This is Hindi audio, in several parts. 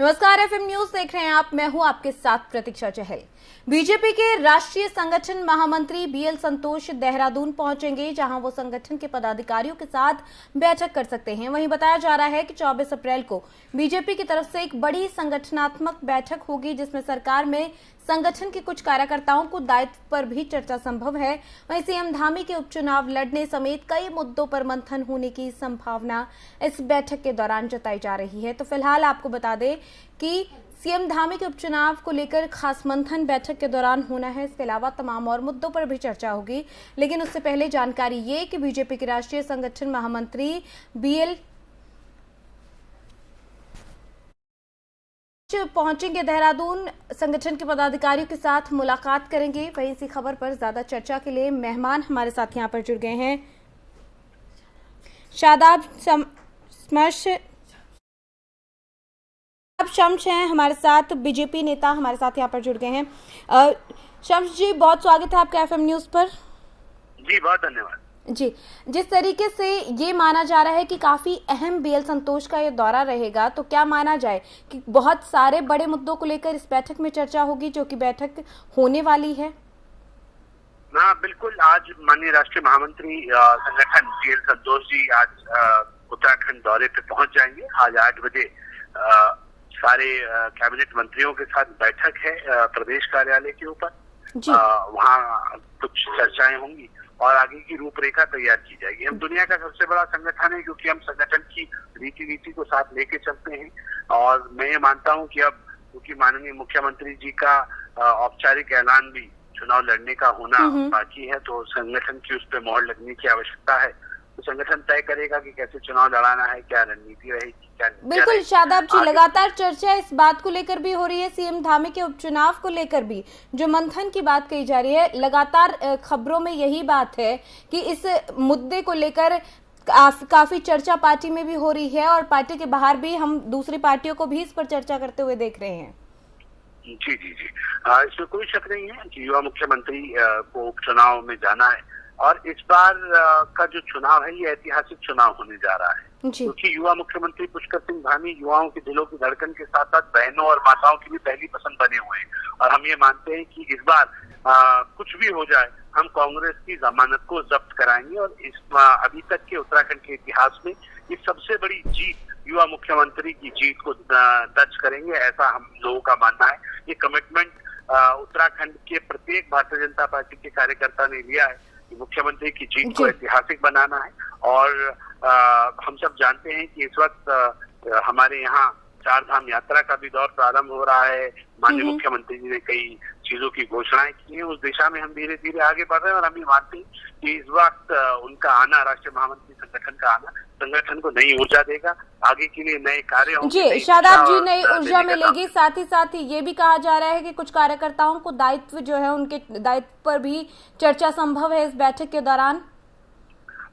नमस्कार, एफएम न्यूज देख रहे हैं आप। मैं हूं आपके साथ प्रतीक्षा चहल। बीजेपी के राष्ट्रीय संगठन महामंत्री बीएल संतोष देहरादून पहुंचेंगे, जहां वो संगठन के पदाधिकारियों के साथ बैठक कर सकते हैं। वहीं बताया जा रहा है कि 24 अप्रैल को बीजेपी की तरफ से एक बड़ी संगठनात्मक बैठक होगी, जिसमें सरकार में संगठन के कुछ कार्यकर्ताओं को दायित्व पर भी चर्चा संभव है। वहीं सीएम धामी के उपचुनाव लड़ने समेत कई मुद्दों पर मंथन होने की संभावना इस बैठक के दौरान जताई जा रही है। तो फिलहाल आपको बता दें कि सीएम धामी के उपचुनाव को लेकर खास मंथन बैठक के दौरान होना है। इसके अलावा तमाम और मुद्दों पर भी चर्चा होगी, लेकिन उससे पहले जानकारी ये कि बीजेपी के राष्ट्रीय संगठन महामंत्री बीएल पहुंचेंगे देहरादून, संगठन के पदाधिकारियों के साथ मुलाकात करेंगे। वहीं इसी खबर पर ज्यादा चर्चा के लिए मेहमान हमारे साथ यहां पर जुड़ गए हैं। शादाब शम्स हैं हमारे साथ, बीजेपी नेता हमारे साथ यहाँ पर जुड़ गए हैं। शम्स जी, बहुत स्वागत है आपका एफएम न्यूज पर। जी, बहुत धन्यवाद। जी, जिस तरीके से ये माना जा रहा है कि काफी अहम बीएल संतोष का ये दौरा रहेगा, तो क्या माना जाए कि बहुत सारे बड़े मुद्दों को लेकर इस बैठक में चर्चा होगी, जो कि बैठक होने वाली है? हाँ, बिल्कुल। आज माननीय राष्ट्रीय महामंत्री संगठन बीएल संतोष जी आज उत्तराखंड दौरे पे पहुंच जाएंगे। आज 8 बजे सारे कैबिनेट मंत्रियों के साथ बैठक है प्रदेश कार्यालय के ऊपर। वहाँ कुछ चर्चाएं होंगी और आगे की रूपरेखा तैयार की जाएगी। हम दुनिया का सबसे बड़ा संगठन है, क्योंकि हम संगठन की रीति नीति को साथ लेके चलते हैं। और मैं ये मानता हूँ कि अब क्योंकि माननीय मुख्यमंत्री जी का औपचारिक ऐलान भी चुनाव लड़ने का होना बाकी है, तो संगठन की उस पर मोहर लगने की आवश्यकता है। तो संगठन तय करेगा कि कैसे चुनाव लड़ाना है, क्या रणनीति रहेगी, क्या। बिल्कुल शादाब जी, लगातार चर्चा इस बात को लेकर भी हो रही है, सीएम धामी के उपचुनाव को लेकर भी जो मंथन की बात कही जा रही है। लगातार खबरों में यही बात है कि इस मुद्दे को लेकर काफी चर्चा पार्टी में भी हो रही है, और पार्टी के बाहर भी हम दूसरी पार्टियों को भी इस पर चर्चा करते हुए देख रहे हैं। जी जी जी, इसमें कोई शक नहीं है कि युवा मुख्यमंत्री को उपचुनाव में जाना है। और इस बार का जो चुनाव है, ये ऐतिहासिक चुनाव होने जा रहा है, क्योंकि युवा मुख्यमंत्री पुष्कर सिंह धामी युवाओं के दिलों की धड़कन के साथ साथ बहनों और माताओं की भी पहली पसंद बने हुए हैं। और हम ये मानते हैं कि इस बार कुछ भी हो जाए, हम कांग्रेस की जमानत को जब्त कराएंगे। और इस अभी तक के उत्तराखंड के इतिहास में ये सबसे बड़ी जीत युवा मुख्यमंत्री की जीत को दर्ज करेंगे, ऐसा हम लोगों का मानना है। ये कमिटमेंट उत्तराखंड के प्रत्येक भारतीय जनता पार्टी के कार्यकर्ता ने लिया है कि मुख्यमंत्री की जीत को ऐतिहासिक बनाना है। और हम सब जानते हैं कि इस वक्त हमारे यहाँ 4 धाम यात्रा का भी दौर प्रारंभ हो रहा है। माननीय मुख्यमंत्री जी ने कई चीजों की घोषणाएं की हैं, उस दिशा में हम धीरे धीरे आगे बढ़ रहे हैं। और हम ये मानते हैं कि इस वक्त उनका आना, राष्ट्रीय महामंत्री संगठन का आना, संगठन को नई ऊर्जा देगा, आगे के लिए नए कार्य होंगे। जी शादाब जी, नई ऊर्जा मिलेगी। साथ ही ये भी कहा जा रहा है कि कुछ कार्यकर्ताओं को दायित्व जो है, उनके दायित्व पर भी चर्चा संभव है इस बैठक के दौरान।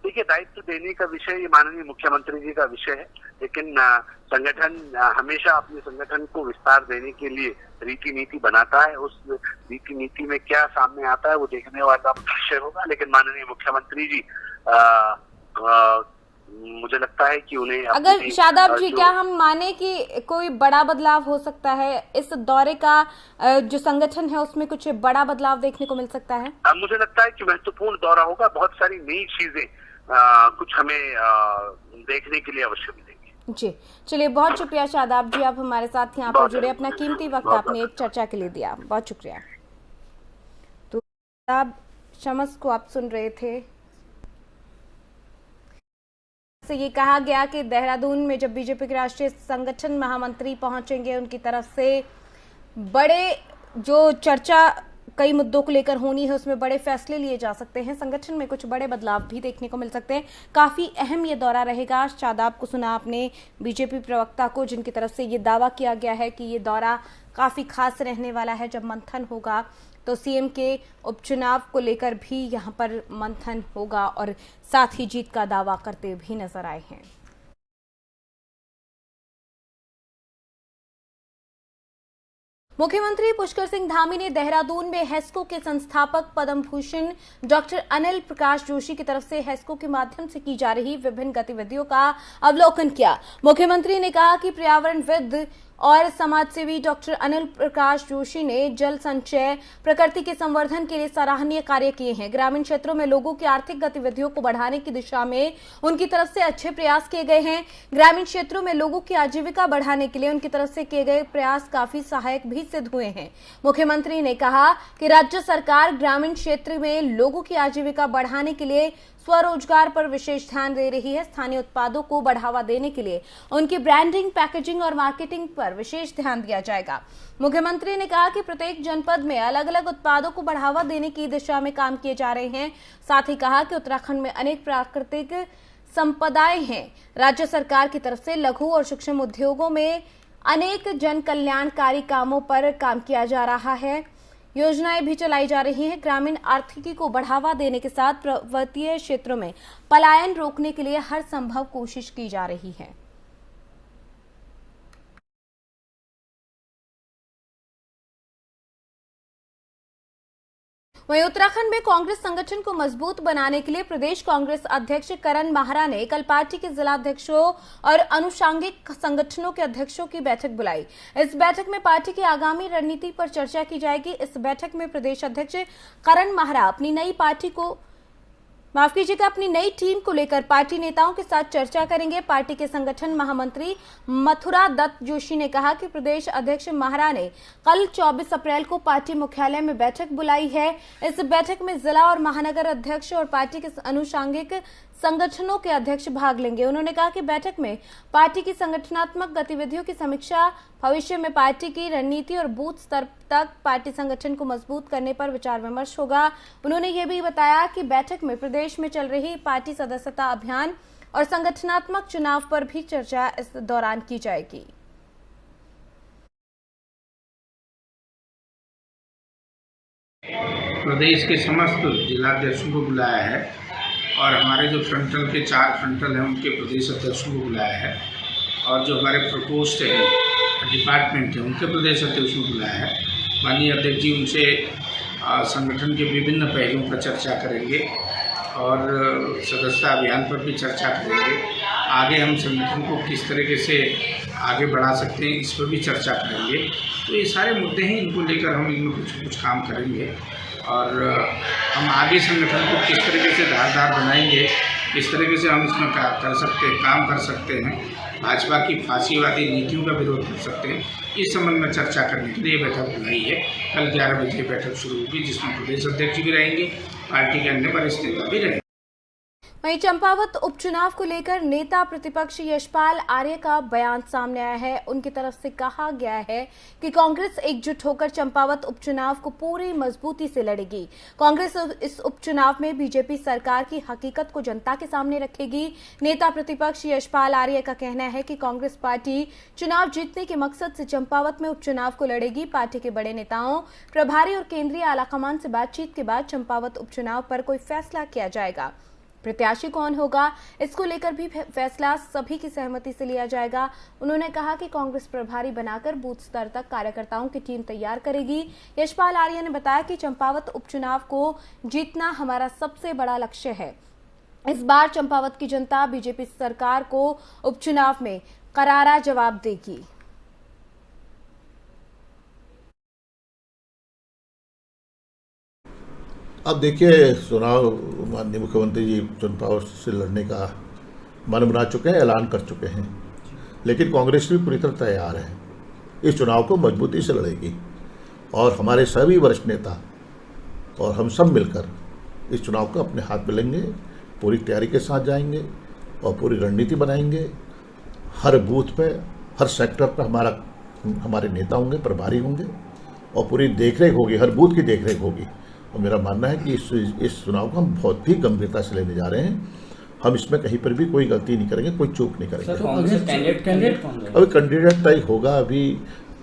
देखिए, दायित्व देने का विषय ये माननीय मुख्यमंत्री जी का विषय है, लेकिन संगठन हमेशा अपने संगठन को विस्तार देने के लिए रीति नीति बनाता है। उस रीति नीति में क्या सामने आता है वो देखने वाला विषय होगा। लेकिन माननीय मुख्यमंत्री जी मुझे लगता है कि उन्हें अगर शादाब जी, क्या हम माने कि कोई बड़ा बदलाव हो सकता है इस दौरे का, जो संगठन है उसमें कुछ बड़ा बदलाव देखने को मिल सकता है? मुझे लगता है कि महत्वपूर्ण दौरा होगा। बहुत सारी नई चीजें कुछ हमें देखने के लिए अवश्य मिलेगी। जी, चलिए, बहुत शुक्रिया शादाब जी, आप हमारे साथ यहाँ पर जुड़े, अपना कीमती वक्त आपने एक चर्चा के लिए दिया, बहुत शुक्रिया। तो शादाब शम्स को आप सुन रहे थे। से ये कहा गया कि देहरादून में जब बीजेपी के राष्ट्रीय संगठन महामंत्री पहुंचेंगे, उनकी तरफ से बड़े जो चर्चा कई मुद्दों को लेकर होनी है, उसमें बड़े फैसले लिए जा सकते हैं। संगठन में कुछ बड़े बदलाव भी देखने को मिल सकते हैं। काफी अहम ये दौरा रहेगा। शादाब को सुना आपने बीजेपी प्रवक्ता को, जिनकी तरफ से ये दावा किया गया है कि ये दौरा काफी खास रहने वाला है। जब मंथन होगा तो सीएम के उपचुनाव को लेकर भी यहाँ पर मंथन होगा, और साथ ही जीत का दावा करते भी नजर आए हैं। मुख्यमंत्री पुष्कर सिंह धामी ने देहरादून में हेस्को के संस्थापक पद्म भूषण डॉक्टर अनिल प्रकाश जोशी की तरफ से हेस्को के माध्यम से की जा रही विभिन्न गतिविधियों का अवलोकन किया। मुख्यमंत्री ने कहा कि पर्यावरणविद और समाजसेवी डॉक्टर अनिल प्रकाश जोशी ने जल संचय, प्रकृति के संवर्धन के लिए सराहनीय कार्य किए हैं। ग्रामीण क्षेत्रों में लोगों की आर्थिक गतिविधियों को बढ़ाने की दिशा में उनकी तरफ से अच्छे प्रयास किए गए हैं। ग्रामीण क्षेत्रों में लोगों की आजीविका बढ़ाने के लिए उनकी तरफ से किए गए प्रयास काफी सहायक भी सिद्ध हुए हैं। मुख्यमंत्री ने कहा कि राज्य सरकार ग्रामीण क्षेत्र में लोगों की आजीविका बढ़ाने के लिए स्वरोजगार पर विशेष ध्यान दे रही है। स्थानीय उत्पादों को बढ़ावा देने के लिए उनकी ब्रांडिंग, पैकेजिंग और मार्केटिंग पर विशेष ध्यान दिया जाएगा। मुख्यमंत्री ने कहा कि प्रत्येक जनपद में अलग अलग उत्पादों को बढ़ावा देने की दिशा में काम किए जा रहे हैं। साथ ही कहा कि उत्तराखंड में अनेक प्राकृतिक संपदाएं हैं। राज्य सरकार की तरफ से लघु और सूक्ष्म उद्योगों में अनेक जन कल्याणकारी कामों पर काम किया जा रहा है। योजनाएं भी चलाई जा रही हैं। ग्रामीण आर्थिकी को बढ़ावा देने के साथ पर्वतीय क्षेत्रों में पलायन रोकने के लिए हर संभव कोशिश की जा रही है। वहीं उत्तराखंड में कांग्रेस संगठन को मजबूत बनाने के लिए प्रदेश कांग्रेस अध्यक्ष करण माहरा ने कल पार्टी के जिलाध्यक्षों और अनुषांगिक संगठनों के अध्यक्षों की बैठक बुलाई। इस बैठक में पार्टी की आगामी रणनीति पर चर्चा की जाएगी। इस बैठक में प्रदेश अध्यक्ष करण माहरा अपनी नई टीम को लेकर पार्टी नेताओं के साथ चर्चा करेंगे। पार्टी के संगठन महामंत्री मथुरा दत्त जोशी ने कहा कि प्रदेश अध्यक्ष माहरा ने कल 24 अप्रैल को पार्टी मुख्यालय में बैठक बुलाई है। इस बैठक में जिला और महानगर अध्यक्ष और पार्टी के अनुषांगिक संगठनों के अध्यक्ष भाग लेंगे। उन्होंने कहा कि बैठक में पार्टी की संगठनात्मक गतिविधियों की समीक्षा, भविष्य में पार्टी की रणनीति और बूथ स्तर तक पार्टी संगठन को मजबूत करने पर विचार विमर्श होगा। उन्होंने ये भी बताया कि बैठक में प्रदेश में चल रही पार्टी सदस्यता अभियान और संगठनात्मक चुनाव पर भी चर्चा इस दौरान की जाएगी। प्रदेश के समस्त जिलाध्यक्षों को बुलाया है और हमारे जो फ्रंटल के 4 फ्रंटल हैं उनके प्रदेश अध्यक्षों को बुलाया है और जो हमारे प्रकोष्ठ है, डिपार्टमेंट है, उनके प्रदेश अध्यक्षों को बुलाया है। माननीय अध्यक्ष जी उनसे संगठन के विभिन्न पहलुओं पर चर्चा करेंगे और सदस्यता अभियान पर भी चर्चा करेंगे। आगे हम संगठन को किस तरीके से आगे बढ़ा सकते हैं इस पर भी चर्चा करेंगे। तो ये सारे मुद्दे हैं, इनको लेकर हम इनमें कुछ काम करेंगे और हम आगे संगठन को किस तरीके से धारदार बनाएंगे, किस तरीके से हम इसमें काम कर सकते हैं, भाजपा की फांसीवादी नीतियों का विरोध कर सकते हैं, इस संबंध में चर्चा करने के लिए बैठक बुलाई है। कल 11 बजे बैठक शुरू होगी जिसमें प्रदेश अध्यक्ष भी रहेंगे, पार्टी के अन्य वरिष्ठ नेता भी रहेंगे। वहीं चंपावत उपचुनाव को लेकर नेता प्रतिपक्ष यशपाल आर्य का बयान सामने आया है। उनकी तरफ से कहा गया है कि कांग्रेस एकजुट होकर चंपावत उपचुनाव को पूरी मजबूती से लड़ेगी। कांग्रेस इस उपचुनाव में बीजेपी सरकार की हकीकत को जनता के सामने रखेगी। नेता प्रतिपक्ष यशपाल आर्य का कहना है कि कांग्रेस पार्टी चुनाव जीतने के मकसद से चंपावत में उपचुनाव को लड़ेगी। पार्टी के बड़े नेताओं, प्रभारी और केंद्रीय आलाकमान से बातचीत के बाद चंपावत उपचुनाव पर कोई फैसला किया जाएगा। प्रत्याशी कौन होगा इसको लेकर भी फैसला सभी की सहमति से लिया जाएगा। उन्होंने कहा कि कांग्रेस प्रभारी बनाकर बूथ स्तर तक कार्यकर्ताओं की टीम तैयार करेगी। यशपाल आर्य ने बताया कि चंपावत उपचुनाव को जीतना हमारा सबसे बड़ा लक्ष्य है। इस बार चंपावत की जनता बीजेपी सरकार को उपचुनाव में करारा जवाब देगी। अब देखिए, चुनाव माननीय मुख्यमंत्री जी चंपावत से लड़ने का मन बना चुके हैं, ऐलान कर चुके हैं, लेकिन कांग्रेस भी पूरी तरह तैयार है, इस चुनाव को मजबूती से लड़ेगी और हमारे सभी वरिष्ठ नेता और हम सब मिलकर इस चुनाव को अपने हाथ में लेंगे, पूरी तैयारी के साथ जाएंगे और पूरी रणनीति बनाएंगे। हर बूथ पे, हर सेक्टर पर हमारे नेता होंगे, प्रभारी होंगे और पूरी देखरेख होगी, हर बूथ की देखरेख होगी। और मेरा मानना है कि इस चुनाव को हम बहुत ही गंभीरता से लेने जा रहे हैं। हम इसमें कहीं पर भी कोई गलती नहीं करेंगे, कोई चूक नहीं करेंगे। अभी कैंडिडेट तय होगा, अभी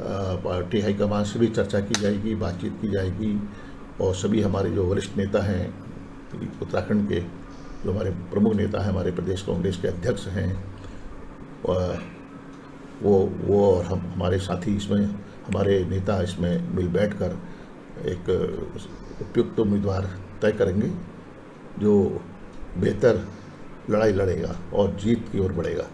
पार्टी हाईकमान से भी चर्चा की जाएगी, बातचीत की जाएगी और सभी हमारे जो वरिष्ठ नेता हैं उत्तराखंड के, जो हमारे प्रमुख नेता हैं, हमारे प्रदेश कांग्रेस के अध्यक्ष हैं, वो और हमारे साथी इसमें, हमारे नेता इसमें मिल बैठकर एक उपयुक्त उम्मीदवार तय करेंगे जो बेहतर लड़ाई लड़ेगा और जीत की ओर बढ़ेगा।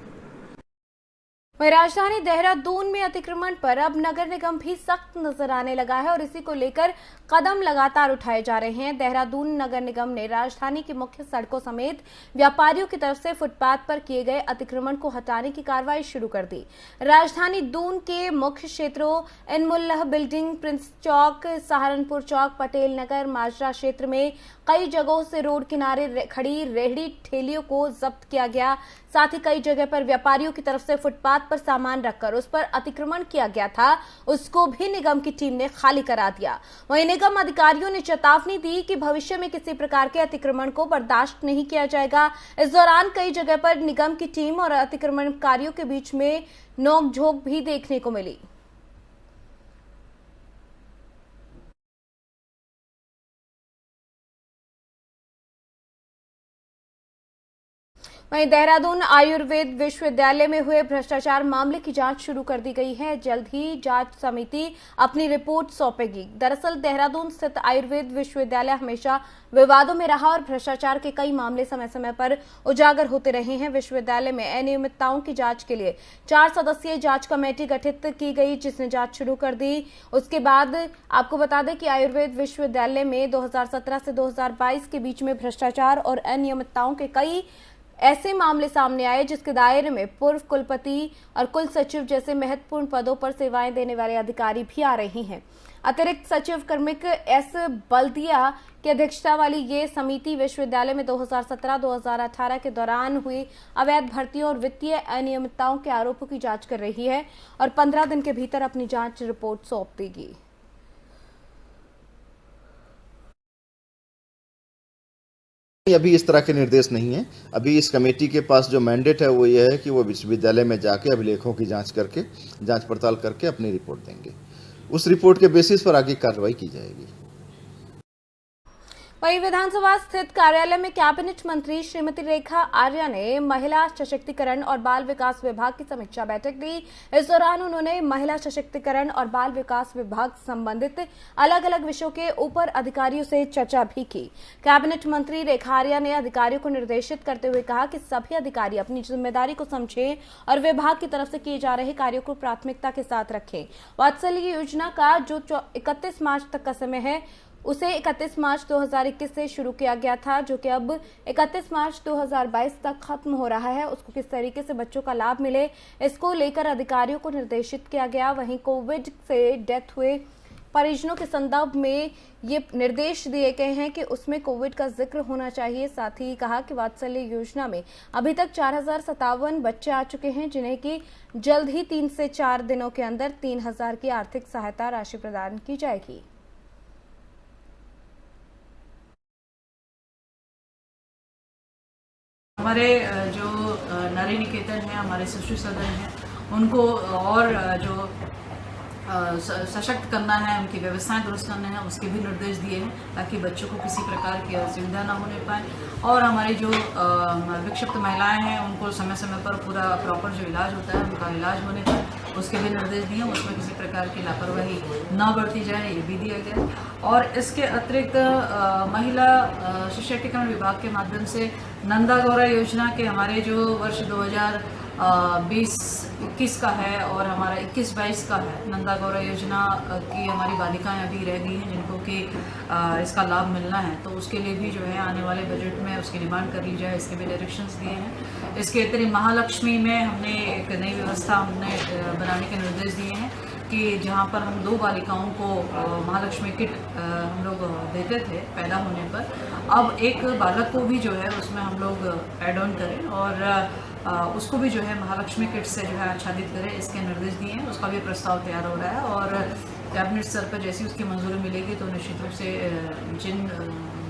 वहीं राजधानी देहरादून में अतिक्रमण पर अब नगर निगम भी सख्त नजर आने लगा है और इसी को लेकर कदम लगातार उठाए जा रहे हैं। देहरादून नगर निगम ने राजधानी की मुख्य सड़कों समेत व्यापारियों की तरफ से फुटपाथ पर किए गए अतिक्रमण को हटाने की कार्रवाई शुरू कर दी। राजधानी दून के मुख्य क्षेत्रों इनमुल्लाह बिल्डिंग, प्रिंस चौक, सहारनपुर चौक, पटेल नगर, माजरा क्षेत्र में कई जगहों से रोड किनारे खड़ी रेहड़ी ठेलियों को जब्त किया गया। साथ ही कई जगह पर व्यापारियों की तरफ से फुटपाथ पर सामान रखकर उस पर अतिक्रमण किया गया था, उसको भी निगम की टीम ने खाली करा दिया। वहीं निगम अधिकारियों ने चेतावनी दी कि भविष्य में किसी प्रकार के अतिक्रमण को बर्दाश्त नहीं किया जाएगा। इस दौरान कई जगह पर निगम की टीम और अतिक्रमणकारियों के बीच में नोकझोंक भी देखने को मिली। वहीं देहरादून आयुर्वेद विश्वविद्यालय में हुए भ्रष्टाचार मामले की जांच शुरू कर दी गई है। जल्द ही जांच समिति अपनी रिपोर्ट सौंपेगी। दरअसल देहरादून स्थित आयुर्वेद विश्वविद्यालय हमेशा विवादों में रहा और भ्रष्टाचार के कई मामले समय समय पर उजागर होते रहे हैं। विश्वविद्यालय में अनियमितताओं की जांच के लिए 4 सदस्यीय जांच कमेटी गठित की गई, जिसने जांच शुरू कर दी। उसके बाद आपको बता दें कि आयुर्वेद विश्वविद्यालय में 2017 से 2022 के बीच में भ्रष्टाचार और अनियमितताओं के कई ऐसे मामले सामने आए जिसके दायरे में पूर्व कुलपति और कुल सचिव जैसे महत्वपूर्ण पदों पर सेवाएं देने वाले अधिकारी भी आ रही हैं। अतिरिक्त सचिव कार्मिक एस बल्दिया की अध्यक्षता वाली ये समिति विश्वविद्यालय में 2017-2018 के दौरान हुई अवैध भर्तियों और वित्तीय अनियमितताओं के आरोपों की जांच कर रही है और 15 दिन के भीतर अपनी जांच रिपोर्ट सौंप देगी। अभी इस तरह के निर्देश नहीं है। अभी इस कमेटी के पास जो मैंडेट है वो ये है कि वो विश्वविद्यालय में जाके अभिलेखों की जांच पड़ताल करके अपनी रिपोर्ट देंगे। उस रिपोर्ट के बेसिस पर आगे कार्रवाई की जाएगी। वहीं विधानसभा स्थित कार्यालय में कैबिनेट मंत्री श्रीमती रेखा आर्या ने महिला सशक्तिकरण और बाल विकास विभाग की समीक्षा बैठक ली। इस दौरान उन्होंने महिला सशक्तिकरण और बाल विकास विभाग से संबंधित अलग अलग विषयों के ऊपर अधिकारियों से चर्चा भी की। कैबिनेट मंत्री रेखा आर्या ने अधिकारियों को निर्देशित करते हुए कहा कि सभी अधिकारी अपनी जिम्मेदारी को समझें और विभाग की तरफ से किए जा रहे कार्यों को प्राथमिकता के साथ रखें। वात्सल्य योजना का जो 31 मार्च तक का समय है उसे 31 मार्च 2021 से शुरू किया गया था, जो कि अब 31 मार्च 2022 तक खत्म हो रहा है। उसको किस तरीके से बच्चों का लाभ मिले, इसको लेकर अधिकारियों को निर्देशित किया गया। वहीं कोविड से डेथ हुए परिजनों के संदर्भ में ये निर्देश दिए गए हैं कि उसमें कोविड का जिक्र होना चाहिए। साथ ही कहा कि वात्सल्य योजना में अभी तक 4057 बच्चे आ चुके हैं, जिन्हें कि जल्द ही 3 से 4 दिनों के अंदर 3000 की आर्थिक सहायता राशि प्रदान की जाएगी। हमारे जो नारी निकेतन है, हमारे शिशु सदन है, उनको और जो सशक्त करना है, उनकी व्यवस्थाएं दुरुस्त करना है, उसके भी निर्देश दिए हैं ताकि बच्चों को किसी प्रकार की असुविधा ना होने पाए। और हमारी जो विक्षिप्त महिलाएं हैं उनको समय समय पर पूरा प्रॉपर जो इलाज होता है उनका इलाज होने पर उसके भी निर्देश दिए। उसमें किसी प्रकार की लापरवाही न बरती जाए, ये भी दिया गया। और इसके अतिरिक्त महिला सशक्तिकरण विभाग के माध्यम से नंदा गौरा योजना के हमारे जो वर्ष 2020-21 का है और हमारा 21-22 का है, नंदा गौरा योजना की हमारी बालिकाएं अभी रह गई हैं जिनको कि इसका लाभ मिलना है, तो उसके लिए भी जो है आने वाले बजट में उसकी डिमांड कर ली जाए, इसके भी डायरेक्शंस दिए हैं। इसके अतिरिक्त महालक्ष्मी में हमने एक नई व्यवस्था हमने बनाने के निर्देश दिए हैं कि जहाँ पर हम 2 बालिकाओं को महालक्ष्मी किट हम लोग देते थे पैदा होने पर, अब एक बालक को भी जो है उसमें हम लोग ऐड ऑन करें और उसको भी जो है महालक्ष्मी किट से जो है आच्छादित करें, इसके निर्देश दिए हैं। उसका भी प्रस्ताव तैयार हो रहा है और कैबिनेट स्तर पर जैसी उसकी मंजूरी मिलेगी तो निश्चित रूप से जिन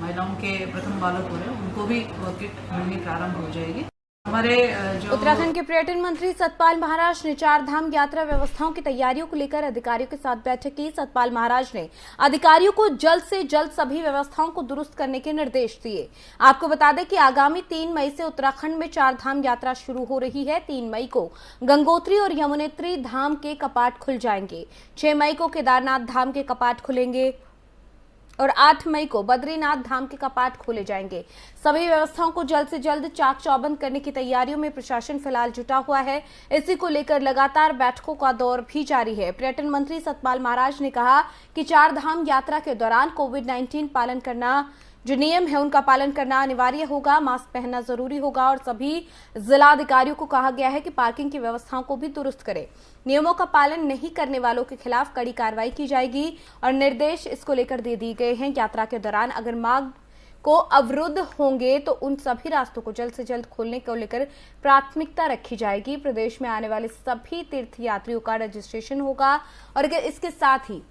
महिलाओं के प्रथम बालक हो रहे हैं उनको भी वो किट मिलनी प्रारंभ हो जाएगी। हमारे जो उत्तराखंड के पर्यटन मंत्री सतपाल महाराज ने 4 धाम यात्रा व्यवस्थाओं की तैयारियों को लेकर अधिकारियों के साथ बैठक की। सतपाल महाराज ने अधिकारियों को जल्द से जल्द सभी व्यवस्थाओं को दुरुस्त करने के निर्देश दिए। आपको बता दें कि आगामी 3 मई से उत्तराखंड में 4 धाम यात्रा शुरू हो रही है। 3 मई को गंगोत्री और यमुनोत्री धाम के कपाट खुल जाएंगे। 6 मई को केदारनाथ धाम के कपाट खुलेंगे। और 8 मई को बद्रीनाथ धाम के कपाट खोले जाएंगे। सभी व्यवस्थाओं को जल्द से जल्द चाक चौबंद करने की तैयारियों में प्रशासन फिलहाल जुटा हुआ है। इसी को लेकर लगातार बैठकों का दौर भी जारी है। पर्यटन मंत्री सतपाल महाराज ने कहा कि 4 धाम यात्रा के दौरान कोविड-19 पालन करना, जो नियम है उनका पालन करना अनिवार्य होगा, मास्क पहनना जरूरी होगा और सभी जिलाधिकारियों को कहा गया है कि पार्किंग की व्यवस्थाओं को भी दुरुस्त करें। नियमों का पालन नहीं करने वालों के खिलाफ कड़ी कार्रवाई की जाएगी और निर्देश इसको लेकर दे दिए गए हैं। यात्रा के दौरान अगर मार्ग को अवरुद्ध होंगे तो उन सभी रास्तों को जल्द से जल्द खोलने को लेकर प्राथमिकता रखी जाएगी। प्रदेश में आने वाले सभी तीर्थ यात्रियों का रजिस्ट्रेशन होगा और इसके साथ ही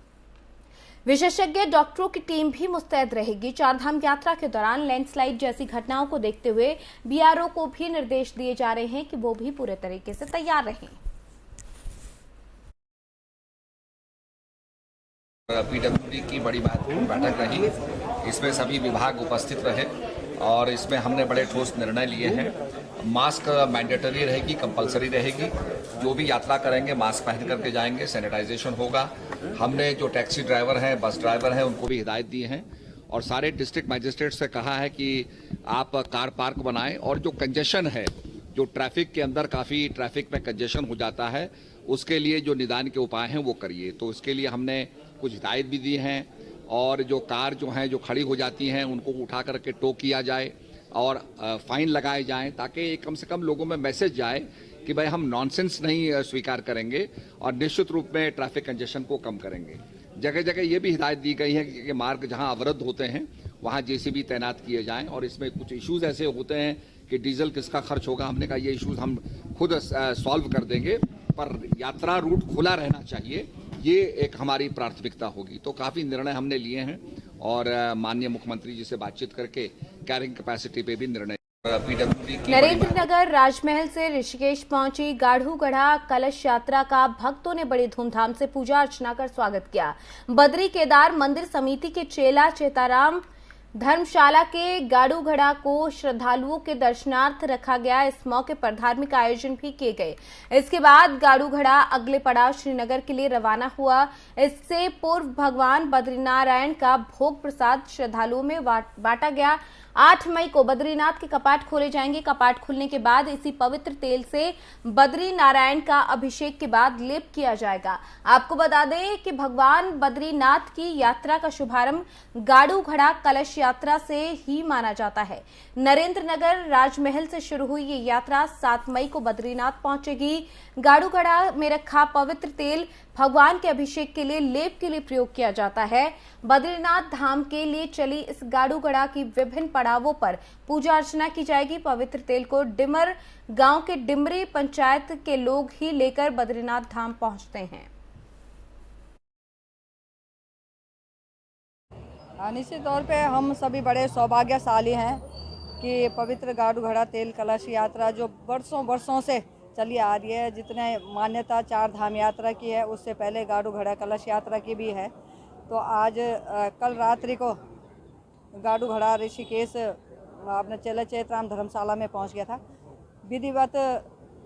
विशेषज्ञ डॉक्टरों की टीम भी मुस्तैद रहेगी। 4 धाम यात्रा के दौरान लैंडस्लाइड जैसी घटनाओं को देखते हुए बीआरओ को भी निर्देश दिए जा रहे हैं कि वो भी पूरे तरीके से तैयार रहें। पीडब्ल्यूडी की बड़ी महत्वपूर्ण बैठक रही। इसमें सभी विभाग उपस्थित रहे और इसमें हमने बड़े ठोस निर्णय लिए हैं। मास्क मैंडेटरी रहेगी, कंपलसरी रहेगी। जो भी यात्रा करेंगे मास्क पहन करके जाएंगे, सैनिटाइजेशन होगा। हमने जो टैक्सी ड्राइवर हैं, बस ड्राइवर हैं, उनको भी हिदायत दी है और सारे डिस्ट्रिक्ट मजिस्ट्रेट से कहा है कि आप कार पार्क बनाएं और जो कंजेशन है, जो ट्रैफिक के अंदर काफ़ी ट्रैफिक में कंजेशन हो जाता है, उसके लिए जो निदान के उपाय हैं वो करिए। तो इसके लिए हमने कुछ हिदायत भी दी हैं और जो कार जो हैं जो खड़ी हो जाती हैं उनको उठा करके टो किया जाए और फाइन लगाए जाएं, ताकि कम से कम लोगों में मैसेज जाए कि भाई हम नॉनसेंस नहीं स्वीकार करेंगे और निश्चित रूप में ट्रैफिक कंजेशन को कम करेंगे। जगह जगह ये भी हिदायत दी गई है कि मार्ग जहां अवरुद्ध होते हैं वहां जेसीबी तैनात किए जाएं और इसमें कुछ इश्यूज ऐसे होते हैं कि डीजल किसका खर्च होगा। हमने कहा ये इश्यूज हम खुद सॉल्व कर देंगे, पर यात्रा रूट खुला रहना चाहिए, ये एक हमारी प्राथमिकता होगी। तो काफ़ी निर्णय हमने लिए हैं और माननीय मुख्यमंत्री जी से बातचीत करके कैरिंग कैपेसिटी पे भी निर्णय। नरेंद्र नगर राजमहल से ऋषिकेश पहुंची गाढ़ूगढ़ा कलश यात्रा का भक्तों ने बड़ी धूमधाम से पूजा अर्चना कर स्वागत किया। बद्री केदार मंदिर समिति के चेला चेताराम धर्मशाला के गाड़ूगढ़ा को श्रद्धालुओं के दर्शनार्थ रखा गया। इस मौके पर धार्मिक आयोजन भी किए गए। इसके बाद गाड़ूगढ़ा अगले पड़ाव श्रीनगर के लिए रवाना हुआ। इससे पूर्व भगवान बद्रीनारायण का भोग प्रसाद श्रद्धालुओं में बांटा गया। 8 मई को बद्रीनाथ के कपाट खोले जाएंगे। कपाट खुलने के बाद इसी पवित्र तेल से बद्री नारायण का अभिषेक के बाद लेप किया जाएगा। आपको बता दें कि भगवान बद्रीनाथ की यात्रा का शुभारंभ गाड़ूगढ़ा कलश यात्रा से ही माना जाता है। नरेंद्र नगर राजमहल से शुरू हुई ये यात्रा 7 मई को बद्रीनाथ पहुंचेगी। गाड़ूगढ़ा में रखा पवित्र तेल भगवान के अभिषेक के लिए लेप के लिए प्रयोग किया जाता है। बद्रीनाथ धाम के लिए चली इस गाड़ूगढ़ा की विभिन्न पड़ावों पर पूजा अर्चना की जाएगी। पवित्र तेल को डिमर गांव के डिमरी पंचायत के लोग ही लेकर बद्रीनाथ धाम पहुंचते हैं। निश्चित तौर पे हम सभी बड़े सौभाग्यशाली हैं कि पवित्र गाड़ूगढ़ा तेल कलश यात्रा जो वर्षों से चली आ रही है, जितने मान्यता 4 धाम यात्रा की है उससे पहले गाड़ूगढ़ा कलश यात्रा की भी है। तो आज कल रात्रि को गाड़ूगढ़ा ऋषिकेश अपने चेला चेतराम धर्मशाला में पहुंच गया था। विधिवत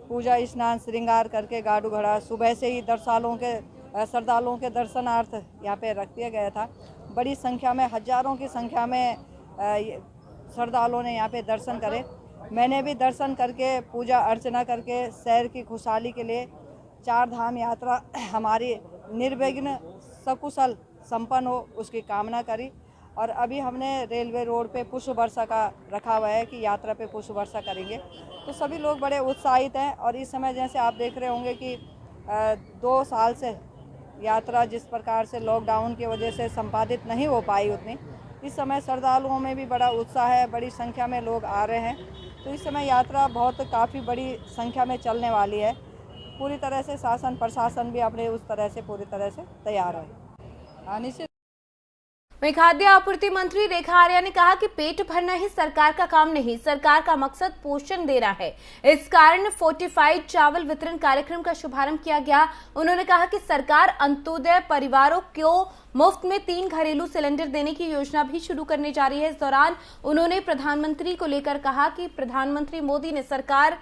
पूजा स्नान श्रृंगार करके गाड़ूगढ़ा सुबह से ही श्रद्धालुओं के दर्शनार्थ यहाँ पे रख दिया गया था। बड़ी संख्या में, हजारों की संख्या में श्रद्धालुओं ने यहाँ पे दर्शन करे। मैंने भी दर्शन करके पूजा अर्चना करके शहर की खुशहाली के लिए 4 धाम यात्रा हमारी निर्विघ्न सकुशल संपन्न हो उसकी कामना करी। और अभी हमने रेलवे रोड पे पुष्प वर्षा का रखा हुआ है कि यात्रा पे पुष्प वर्षा करेंगे। तो सभी लोग बड़े उत्साहित हैं और इस समय जैसे आप देख रहे होंगे कि 2 साल से यात्रा जिस प्रकार से लॉकडाउन की वजह से संपादित नहीं हो पाई उतनी, इस समय श्रद्धालुओं में भी बड़ा उत्साह है, बड़ी संख्या में लोग आ रहे हैं। तो इस समय यात्रा काफ़ी बड़ी संख्या में चलने वाली है। पूरी तरह से शासन प्रशासन भी अपने उस तरह से पूरी तरह से तैयार है। निश्चित वहीं खाद्य आपूर्ति मंत्री रेखा आर्या ने कहा कि पेट भरना ही सरकार का काम नहीं, सरकार का मकसद पोषण देना है। इस कारण फोर्टिफाइड चावल वितरण कार्यक्रम का शुभारंभ किया गया। उन्होंने कहा कि सरकार अंत्योदय परिवारों को मुफ्त में 3 घरेलू सिलेंडर देने की योजना भी शुरू करने जा रही है। इस दौरान उन्होंने प्रधानमंत्री को लेकर कहा कि प्रधानमंत्री मोदी ने सरकार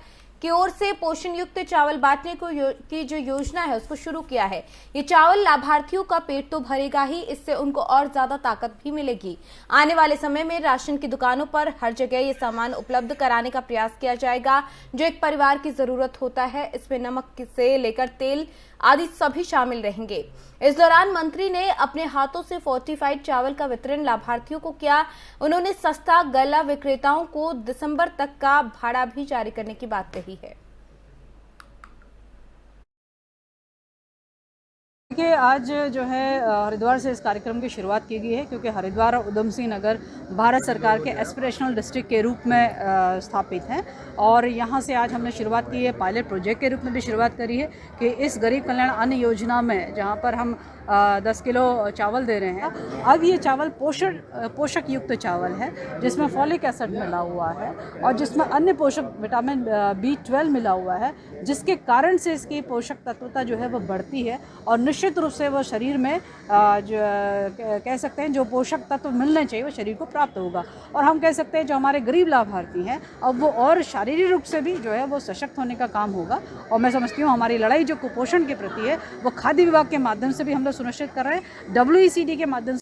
की ओर से पोषण युक्त चावल बांटने की जो योजना है उसको शुरू किया है। ये चावल लाभार्थियों का पेट तो भरेगा ही, इससे उनको और ज्यादा ताकत भी मिलेगी। आने वाले समय में राशन की दुकानों पर हर जगह ये सामान उपलब्ध कराने का प्रयास किया जाएगा जो एक परिवार की जरूरत होता है। इसमें नमक से लेकर तेल आदि सभी शामिल रहेंगे। इस दौरान मंत्री ने अपने हाथों से फोर्टिफाइड चावल का वितरण लाभार्थियों को किया। उन्होंने सस्ता गल्ला विक्रेताओं को दिसंबर तक का भाड़ा भी जारी करने की बात कही है। देखिए, आज जो है हरिद्वार से इस कार्यक्रम की शुरुआत की गई है क्योंकि हरिद्वार और उधम सिंह नगर भारत सरकार के एस्पिरेशनल डिस्ट्रिक्ट के रूप में स्थापित हैं और यहाँ से आज हमने शुरुआत की है। पायलट प्रोजेक्ट के रूप में भी शुरुआत करी है कि इस गरीब कल्याण अन्न योजना में जहाँ पर हम 10 किलो चावल दे रहे हैं। अब ये चावल पोषक युक्त चावल है जिसमें फॉलिक एसिड मिला हुआ है और जिसमें अन्य पोषक विटामिन B12 मिला हुआ है, जिसके कारण से इसकी पोषक तत्वता जो है वो बढ़ती है और निश्चित रूप से वो शरीर में जो कह सकते हैं जो पोषक तत्व मिलने चाहिए वो शरीर को प्राप्त होगा। और हम कह सकते हैं जो हमारे गरीब लाभार्थी हैं अब वो और शारीरिक रूप से भी जो है वो सशक्त होने का काम होगा। और मैं समझती हूँ हमारी लड़ाई जो कुपोषण के प्रति है वो खाद्य विभाग के माध्यम से भी हम लोग सुनिश्चित कर रहे हैं, WECD के माध्यम से।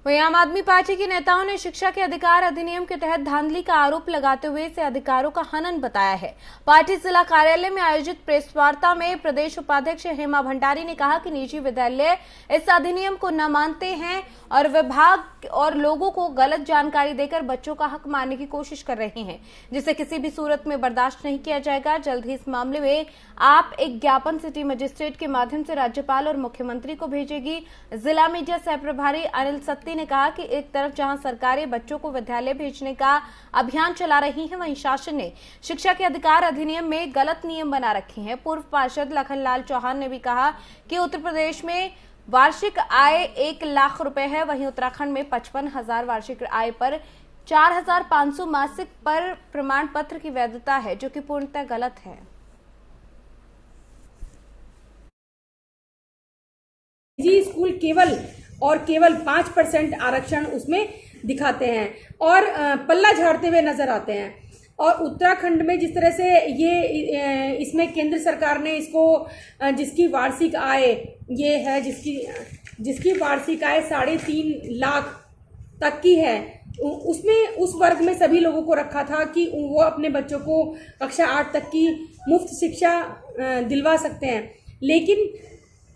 वहीं आम आदमी पार्टी के नेताओं ने शिक्षा के अधिकार अधिनियम के तहत धांधली का आरोप लगाते हुए इसे अधिकारों का हनन बताया है। पार्टी जिला कार्यालय में आयोजित प्रेस वार्ता में प्रदेश उपाध्यक्ष हेमा भंडारी ने कहा कि निजी विद्यालय इस अधिनियम को न मानते हैं और विभाग और लोगों को गलत जानकारी देकर बच्चों का हक मारने की कोशिश कर रहे हैं, जिसे किसी भी सूरत में बर्दाश्त नहीं किया जाएगा। जल्द ही इस मामले में आप एक ज्ञापन सिटी मजिस्ट्रेट के माध्यम से राज्यपाल और मुख्यमंत्री को भेजेगी। जिला मीडिया सह प्रभारी अनिल सत्ती ने कहा कि एक तरफ जहां सरकारें बच्चों को विद्यालय भेजने का अभियान चला रही है, वहीं शासन ने शिक्षा के अधिकार अधिनियम में गलत नियम बना रखे हैं। पूर्व पार्षद लखनलाल चौहान ने भी कहा कि उत्तर प्रदेश में वार्षिक आय 1 लाख रुपए है, वहीं उत्तराखंड में 55,000 वार्षिक आय पर 4,500 मासिक पर प्रमाण पत्र की वैधता है, जो कि पूर्णतः गलत है। निजी स्कूल केवल 5% आरक्षण उसमें दिखाते हैं और पल्ला झाड़ते हुए नजर आते हैं। और उत्तराखंड में जिस तरह से ये इसमें केंद्र सरकार ने इसको जिसकी वार्षिक आय ये है जिसकी वार्षिक आय 3.5 लाख तक की है, उसमें उस वर्ग में सभी लोगों को रखा था कि वो अपने बच्चों को कक्षा 8 तक की मुफ्त शिक्षा दिलवा सकते हैं। लेकिन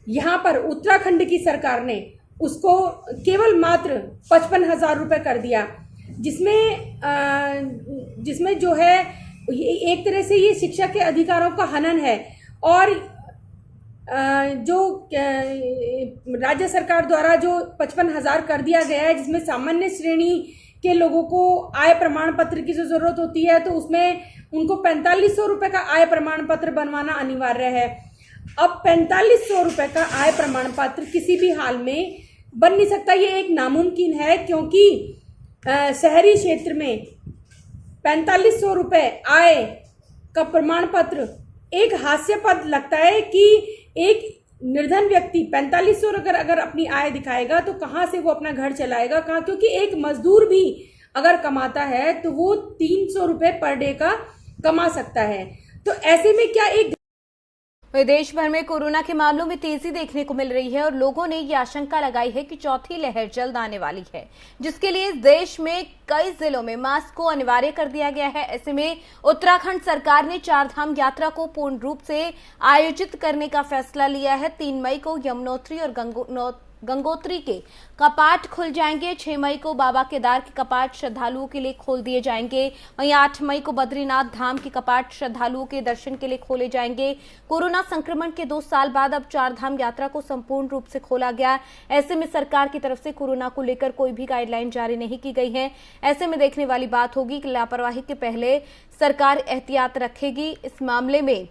यहाँ पर उत्तराखंड की सरकार ने उसको केवल मात्र 55,000 रुपये कर दिया, जिसमें जो है एक तरह से ये शिक्षा के अधिकारों का हनन है। और जो राज्य सरकार द्वारा जो 55,000 कर दिया गया है, जिसमें सामान्य श्रेणी के लोगों को आय प्रमाण पत्र की जो जरूरत होती है तो उसमें उनको 4500 रुपये का आय प्रमाण पत्र बनवाना अनिवार्य है। अब 4500 रुपये का आय प्रमाण पत्र किसी भी हाल में बन नहीं सकता, ये एक नामुमकिन है, क्योंकि शहरी क्षेत्र में 4500 रुपये आय का प्रमाण पत्र एक हास्यास्पद लगता है कि एक निर्धन व्यक्ति 4500 अगर अपनी आय दिखाएगा तो कहाँ से वो अपना घर चलाएगा, कहाँ, क्योंकि एक मजदूर भी अगर कमाता है तो वो 300 रुपये पर डे का कमा सकता है। तो ऐसे में क्या एक देश भर में कोरोना के मामलों में तेजी देखने को मिल रही है और लोगों ने ये आशंका लगाई है कि चौथी लहर जल्द आने वाली है, जिसके लिए देश में कई जिलों में मास्क को अनिवार्य कर दिया गया है। ऐसे में उत्तराखंड सरकार ने 4 धाम यात्रा को पूर्ण रूप से आयोजित करने का फैसला लिया है। 3 मई को यमुनोत्री और गंगोत्री के कपाट खुल जाएंगे। 6 मई को बाबा केदार के कपाट श्रद्धालुओं के लिए खोल दिए जाएंगे। वहीं 8 मई को बद्रीनाथ धाम के कपाट श्रद्धालुओं के दर्शन के लिए खोले जाएंगे। कोरोना संक्रमण के 2 साल बाद अब 4 धाम यात्रा को संपूर्ण रूप से खोला गया। ऐसे में सरकार की तरफ से कोरोना को लेकर कोई भी गाइडलाइन जारी नहीं की गई है। ऐसे में देखने वाली बात होगी कि लापरवाही के पहले सरकार एहतियात रखेगी। इस मामले में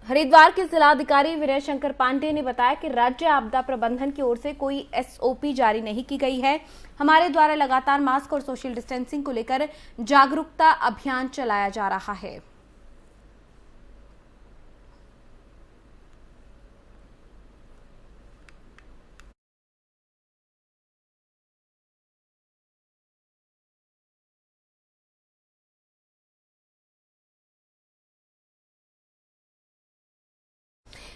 हरिद्वार के जिलाधिकारी विनय शंकर पांडे ने बताया कि राज्य आपदा प्रबंधन की ओर से कोई SOP जारी नहीं की गई है। हमारे द्वारा लगातार मास्क और सोशल डिस्टेंसिंग को लेकर जागरूकता अभियान चलाया जा रहा है।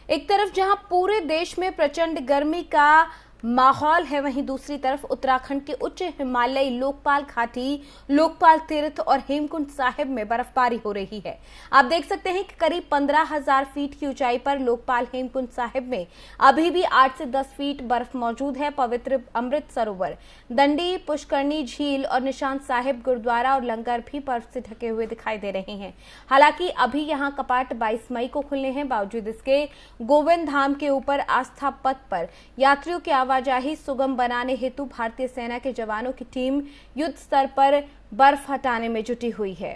एक तरफ जहां पूरे देश में प्रचंड गर्मी का माहौल है, वहीं दूसरी तरफ उत्तराखंड के उच्च हिमालयी लोकपाल घाटी, लोकपाल तीर्थ और हेमकुंड साहिब में बर्फबारी हो रही है। आप देख सकते हैं कि करीब 15,000 फीट की ऊंचाई पर लोकपाल हेमकुंड साहिब में अभी भी 8 से 10 फीट बर्फ मौजूद है। पवित्र अमृत सरोवर, दंडी, पुष्करनी झील और निशान साहिब गुरुद्वारा और लंगर भी बर्फ से ढके हुए दिखाई दे रहे हैं। हालांकि अभी यहां कपाट 22 मई को खुलने हैं। बावजूद इसके गोविंद धाम के ऊपर आस्था पथ पर यात्रियों की आवाजाही सुगम बनाने हेतु भारतीय सेना के जवानों की टीम युद्ध स्तर पर बर्फ हटाने में जुटी हुई है।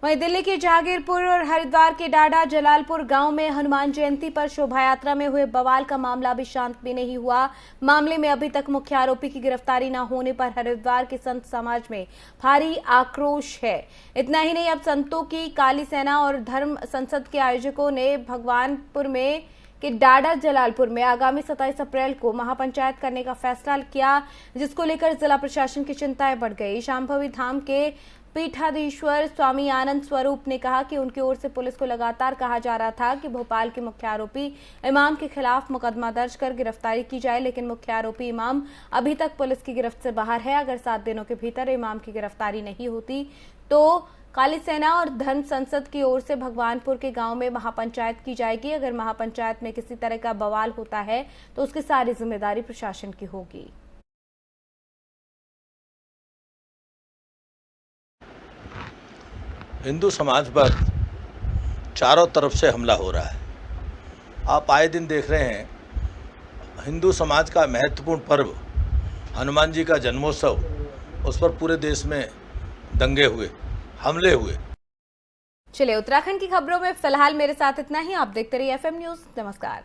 वहीं दिल्ली के जहांगीरपुर और हरिद्वार के डाडा जलालपुर गांव में हनुमान जयंती पर शोभा यात्रा में हुए बवाल का मामला अभी शांत भी नहीं हुआ। मामले में अभी तक मुख्य आरोपी की गिरफ्तारी न होने पर हरिद्वार के संत समाज में भारी आक्रोश है। इतना ही नहीं, अब संतों की काली सेना और धर्म संसद के आयोजकों ने भगवानपुर में कि डाडा जलालपुर में आगामी 27 अप्रैल को महापंचायत करने का फैसला किया, जिसको लेकर जिला प्रशासन की चिंताएं बढ़ गई। शांभवी धाम के पीठाधीश्वर स्वामी आनंद स्वरूप ने कहा कि उनकी ओर से पुलिस को लगातार कहा जा रहा था कि भोपाल के मुख्य आरोपी इमाम के खिलाफ मुकदमा दर्ज कर गिरफ्तारी की जाए, लेकिन मुख्य आरोपी इमाम अभी तक पुलिस की गिरफ्त से बाहर है। अगर 7 दिनों के भीतर इमाम की गिरफ्तारी नहीं होती तो काली सेना और धर्म संसद की ओर से भगवानपुर के गांव में महापंचायत की जाएगी। अगर महापंचायत में किसी तरह का बवाल होता है तो उसकी सारी जिम्मेदारी प्रशासन की होगी। हिंदू समाज पर चारों तरफ से हमला हो रहा है। आप आए दिन देख रहे हैं, हिंदू समाज का महत्वपूर्ण पर्व हनुमान जी का जन्मोत्सव, उस पर पूरे देश में दंगे हुए, हमले हुए। चलिए, उत्तराखंड की खबरों में फिलहाल मेरे साथ इतना ही। आप देखते रहिए FM न्यूज़। नमस्कार।